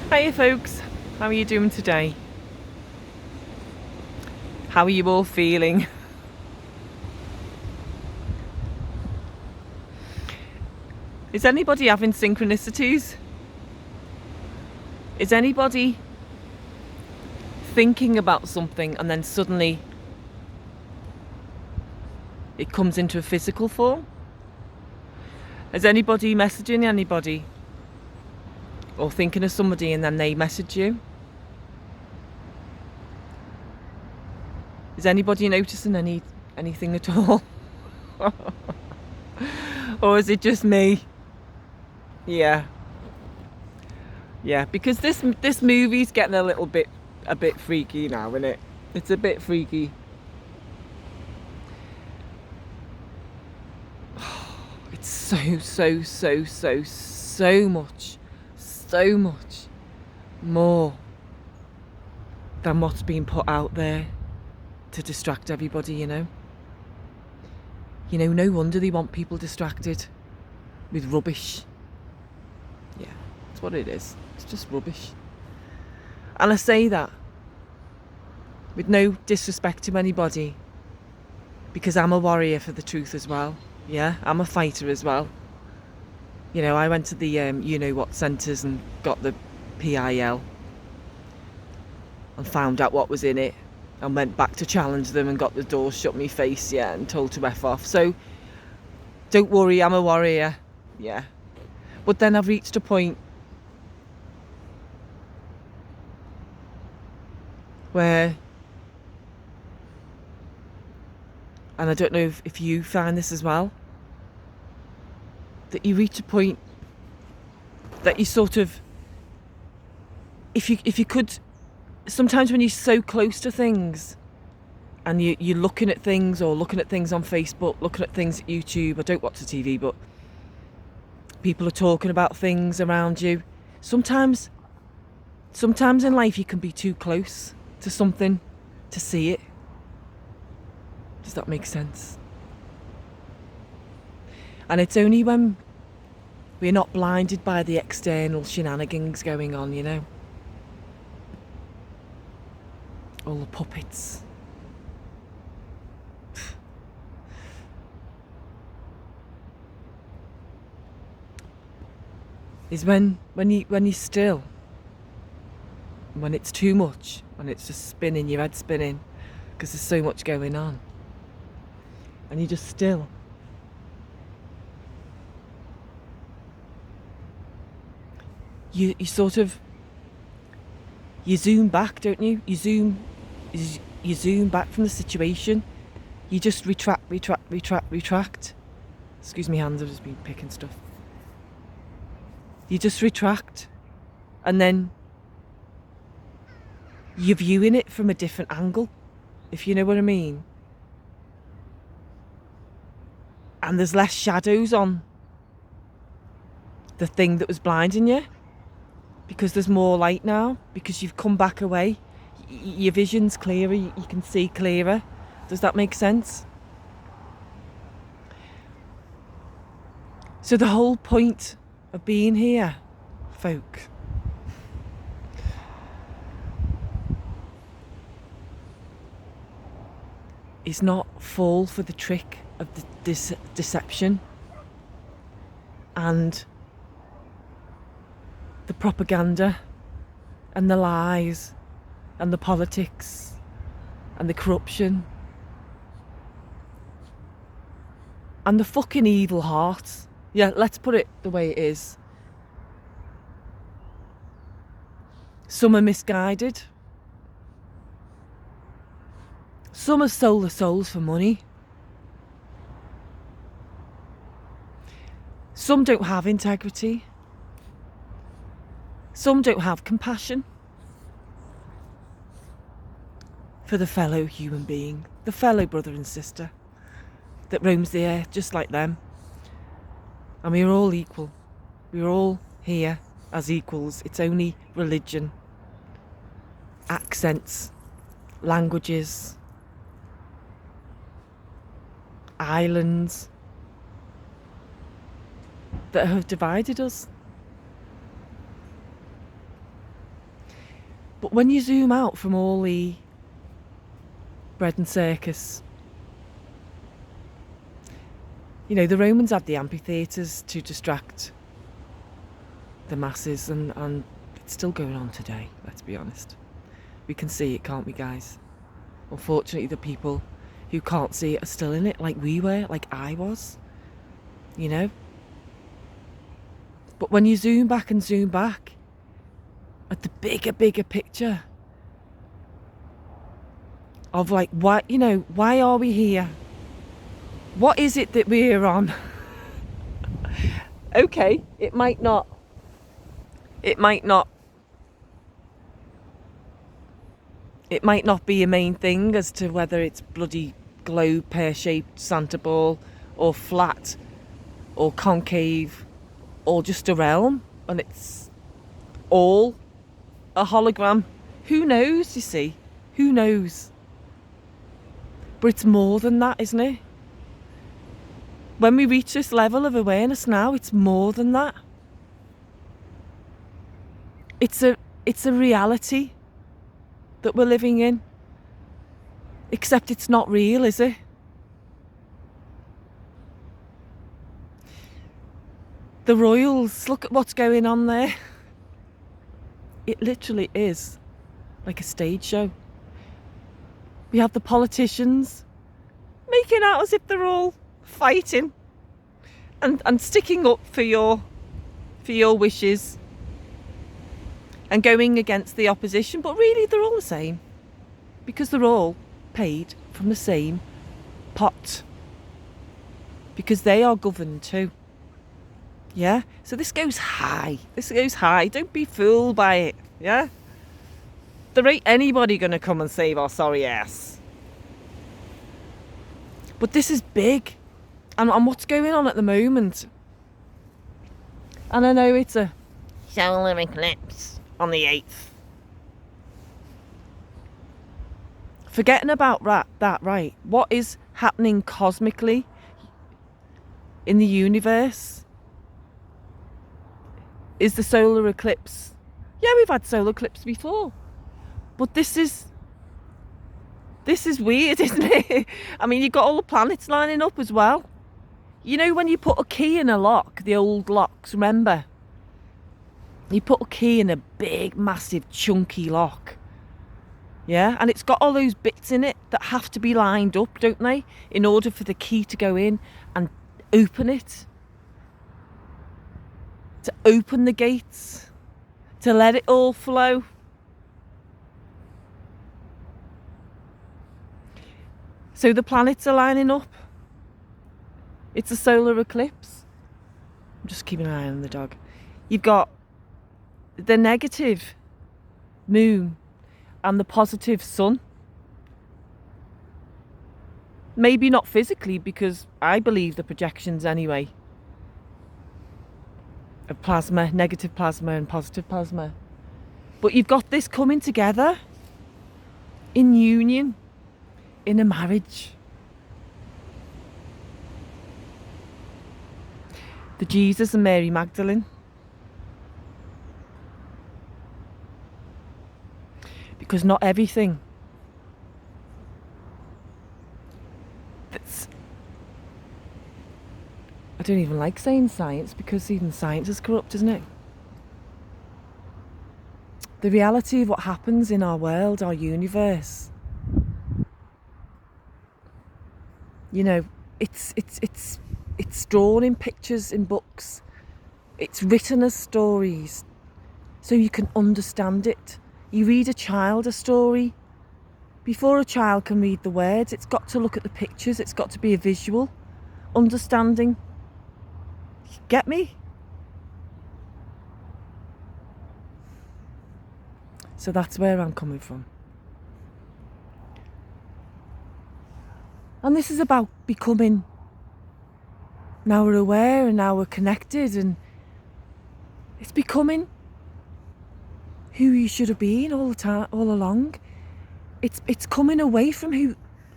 Hiya folks, how are you doing today? How are you all feeling? Is anybody having synchronicities? Is anybody thinking about something and then suddenly it comes into a physical form? Is anybody messaging anybody? Or thinking of somebody and then they message you? Is anybody noticing anything at all? Or is it just me? Yeah. Yeah, because this movie's getting a bit freaky now, isn't it? It's a bit freaky. It's so much more than what's being put out there to distract everybody, you know. No wonder they want people distracted with rubbish. Yeah, that's what it is. It's just rubbish. And I say that with no disrespect to anybody, because I'm a warrior for the truth as well. Yeah, I'm a fighter as well. I went to the you-know-what centres and got the PIL and found out what was in it and went back to challenge them and got the door shut in my face, yeah, and told to F off. So don't worry, I'm a warrior, yeah. But then I've reached a point where, and I don't know if you find this as well, that you reach a point that you sort of, if you could, sometimes when you're so close to things and you're looking at things or looking at things on Facebook, looking at things at YouTube, I don't watch the TV, but people are talking about things around you. Sometimes in life you can be too close to something to see it. Does that make sense? And it's only when we're not blinded by the external shenanigans going on, you know. All the puppets. Is when you're still. When it's too much. When it's just spinning, your head's spinning. Because there's so much going on. And you're just still. You sort of, you zoom back, don't you? You zoom back from the situation. You just retract. Excuse me, hands, I've just been picking stuff. You just retract, and then you're viewing it from a different angle, if you know what I mean. And there's less shadows on the thing that was blinding you, because there's more light now, because you've come back away. Your vision's clearer, you can see clearer. Does that make sense? So the whole point of being here, folk, is not fall for the trick of the deception and the propaganda and the lies and the politics and the corruption and the fucking evil hearts. Yeah, let's put it the way it is. Some are misguided. Some have sold their souls for money. Some don't have integrity. Some don't have compassion for the fellow human being, the fellow brother and sister that roams the earth just like them. And we're all equal. We're all here as equals. It's only religion, accents, languages, islands that have divided us. But when you zoom out from all the bread and circus, you know, the Romans had the amphitheatres to distract the masses, and it's still going on today, let's be honest. We can see it, can't we, guys? Unfortunately, the people who can't see it are still in it, like we were, like I was, you know? But when you zoom back at the bigger picture of like, why, you know, why are we here? What is it that we're on? Okay, it might not be a main thing as to whether it's bloody globe, pear-shaped Santa ball, or flat, or concave, or just a realm, and it's all a hologram. Who knows, you see? Who knows? But it's more than that, isn't it? When we reach this level of awareness now, it's more than that. It's a reality that we're living in. Except it's not real, is it? The royals, look at what's going on there. It literally is like a stage show. We have the politicians making out as if they're all fighting and sticking up for your wishes and going against the opposition, but really they're all the same because they're all paid from the same pot because they are governed too. Yeah, so this goes high. Don't be fooled by it. Yeah, there ain't anybody gonna come and save our sorry ass. But this is big, and what's going on at the moment. And I know it's a solar eclipse on the 8th. Forgetting about that, right? What is happening cosmically in the universe is the solar eclipse. Yeah, we've had solar eclipse before, but this is weird, isn't it? I mean, you've got all the planets lining up as well. You know, when you put a key in a lock, the old locks, remember? You put a key in a big, massive, chunky lock. Yeah, and it's got all those bits in it that have to be lined up, don't they? In order for the key to go in and open it. To open the gates. To let it all flow. So the planets are lining up. It's a solar eclipse. I'm just keeping an eye on the dog. You've got the negative moon and the positive sun. Maybe not physically, because I believe the projections anyway of plasma, negative plasma and positive plasma. But you've got this coming together in union, in a marriage. The Jesus and Mary Magdalene. Because not everything that's... I don't even like saying science, because even science is corrupt, isn't it? The reality of what happens in our world, our universe. You know, it's drawn in pictures, in books. It's written as stories, so you can understand it. You read a child a story. Before a child can read the words, it's got to look at the pictures. It's got to be a visual understanding. Get me? So that's where I'm coming from. And this is about becoming. Now we're aware and now we're connected, and it's becoming who you should have been all the time, all along. It's coming away from who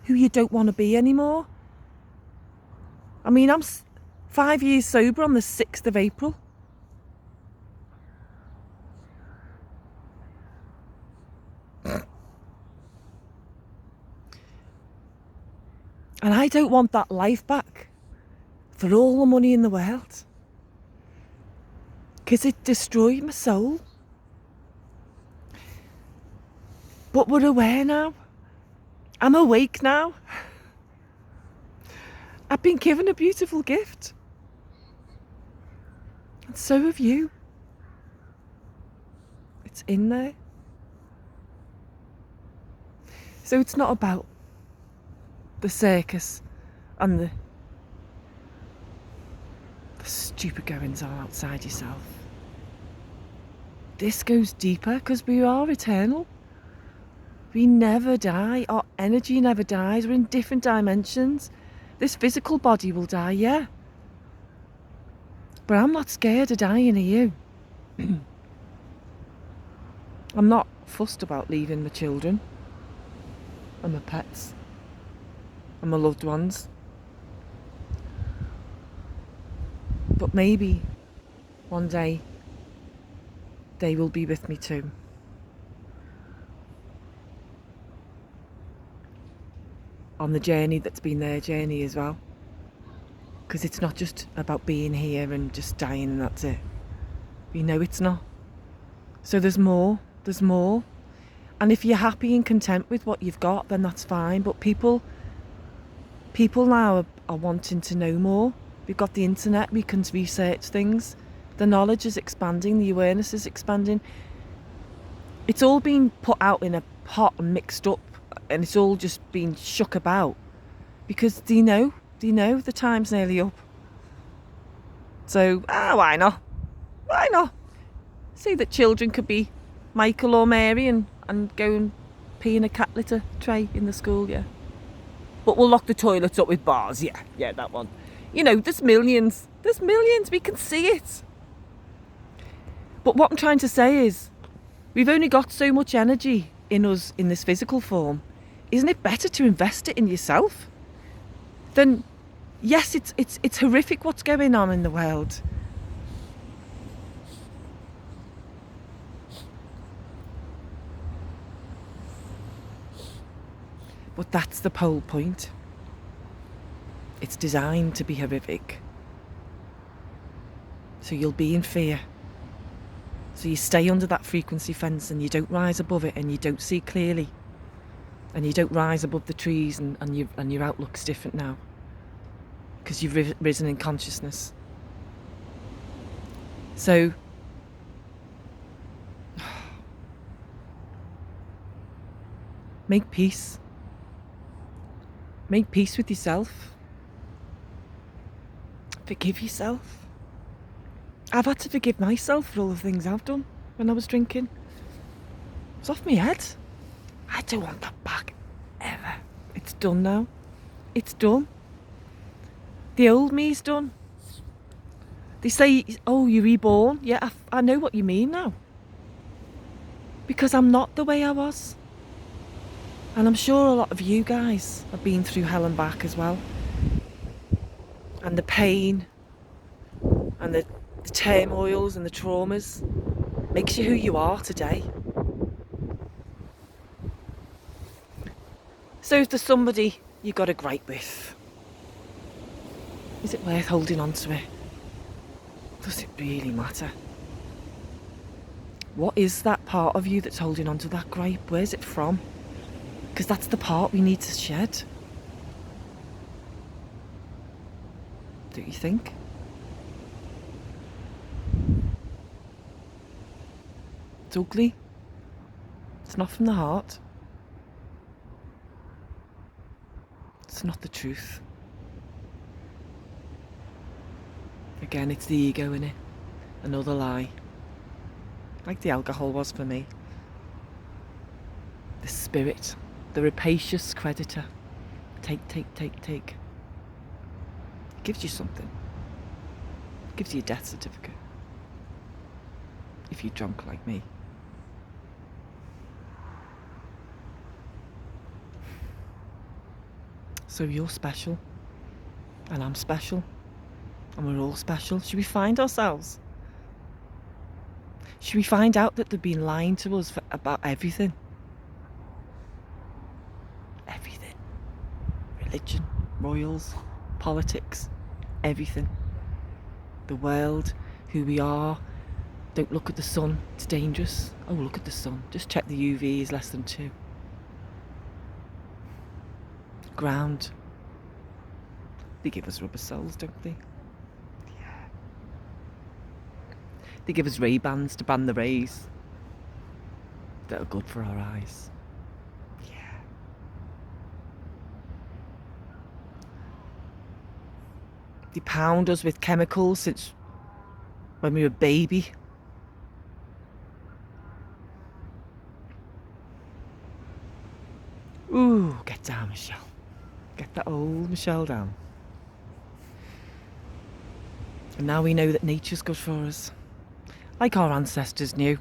you don't want to be anymore. I mean, I'm 5 years sober on the 6th of April. And I don't want that life back for all the money in the world. Because it destroyed my soul. But we're aware now. I'm awake now. I've been given a beautiful gift. And so have you. It's in there. So it's not about the circus and the stupid goings on outside yourself. This goes deeper because we are eternal. We never die. Our energy never dies. We're in different dimensions. This physical body will die, yeah. But I'm not scared of dying, are you? I'm not fussed about leaving my children and my pets and my loved ones. But maybe one day they will be with me too. On the journey that's been their journey as well. Because it's not just about being here and just dying and that's it. We know it's not. So there's more. And if you're happy and content with what you've got, then that's fine. But people now are wanting to know more. We've got the internet, we can research things. The knowledge is expanding, the awareness is expanding. It's all been put out in a pot and mixed up, and it's all just been shook about. Because do you know the time's nearly up? So, why not? Why not? See that children could be Michael or Mary and go and pee in a cat litter tray in the school, yeah. But we'll lock the toilets up with bars, yeah, that one. You know, there's millions, we can see it. But what I'm trying to say is, we've only got so much energy in us in this physical form. Isn't it better to invest it in yourself? Then, yes, it's horrific what's going on in the world. But that's the whole point. It's designed to be horrific. So you'll be in fear. So you stay under that frequency fence and you don't rise above it and you don't see clearly. And you don't rise above the trees and your outlook's different now. Because you've risen in consciousness. So make peace. Make peace with yourself. Forgive yourself. I've had to forgive myself for all the things I've done when I was drinking. It's off my head. I don't want that back, ever. It's done now. It's done. The old me's done. They say, oh, you're reborn. Yeah, I know what you mean now. Because I'm not the way I was. And I'm sure a lot of you guys have been through hell and back as well. And the pain and the turmoils and the traumas makes you who you are today. So if there's somebody you got a gripe with, is it worth holding on to it? Does it really matter? What is that part of you that's holding on to that gripe? Where's it from? Because that's the part we need to shed. Don't you think? It's ugly. It's not from the heart. It's not the truth. Again, it's the ego, innit? Another lie. Like the alcohol was for me. The spirit. The rapacious creditor. Take. It gives you something. It gives you a death certificate. If you're drunk like me. So you're special. And I'm special. And we're all special. Should we find ourselves? Should we find out that they've been lying to us about everything? Everything. Religion, royals, politics, everything. The world, who we are. Don't look at the sun, it's dangerous. Oh, look at the sun. Just check the UV is less than 2. Ground. They give us rubber soles, don't they? Yeah. They give us Ray-Bans to ban the rays that are good for our eyes. Yeah. They pound us with chemicals since when we were a baby. Ooh, get down, Michelle. Get that old Michelle down. And now we know that nature's good for us. Like our ancestors knew.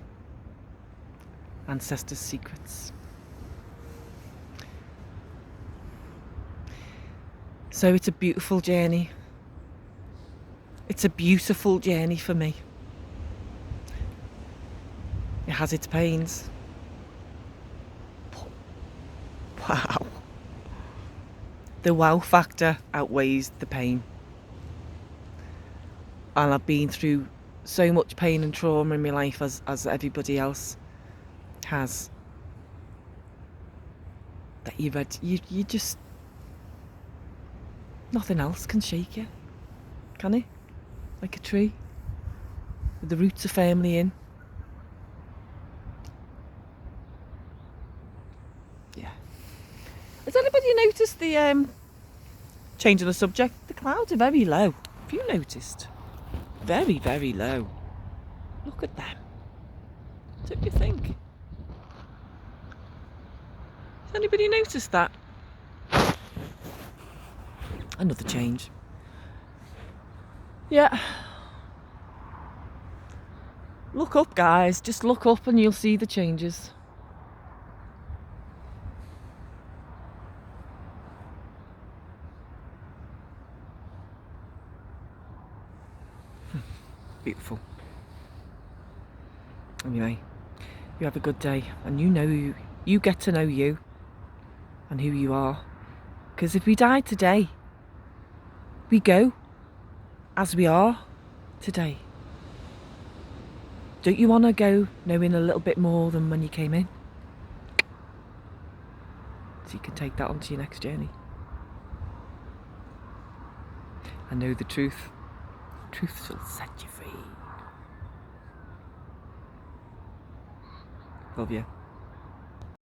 Ancestors' secrets. So it's a beautiful journey. It's a beautiful journey for me. It has its pains. Wow. The wow factor outweighs the pain. And I've been through so much pain and trauma in my life as everybody else has. That you just, nothing else can shake you, can it? Like a tree with the roots are firmly in. Yeah. Has anybody noticed the change of the subject? The clouds are very low. Have you noticed? Very, very low. Look at them. Don't you think? Has anybody noticed that? Another change. Yeah. Look up, guys. Just look up and you'll see the changes. Beautiful. Anyway, you have a good day, and you get to know you and who you are. Because if we died today, we go as we are today. Don't you want to go knowing a little bit more than when you came in? So you can take that onto your next journey. And know the truth. Truth shall set you free. Love you.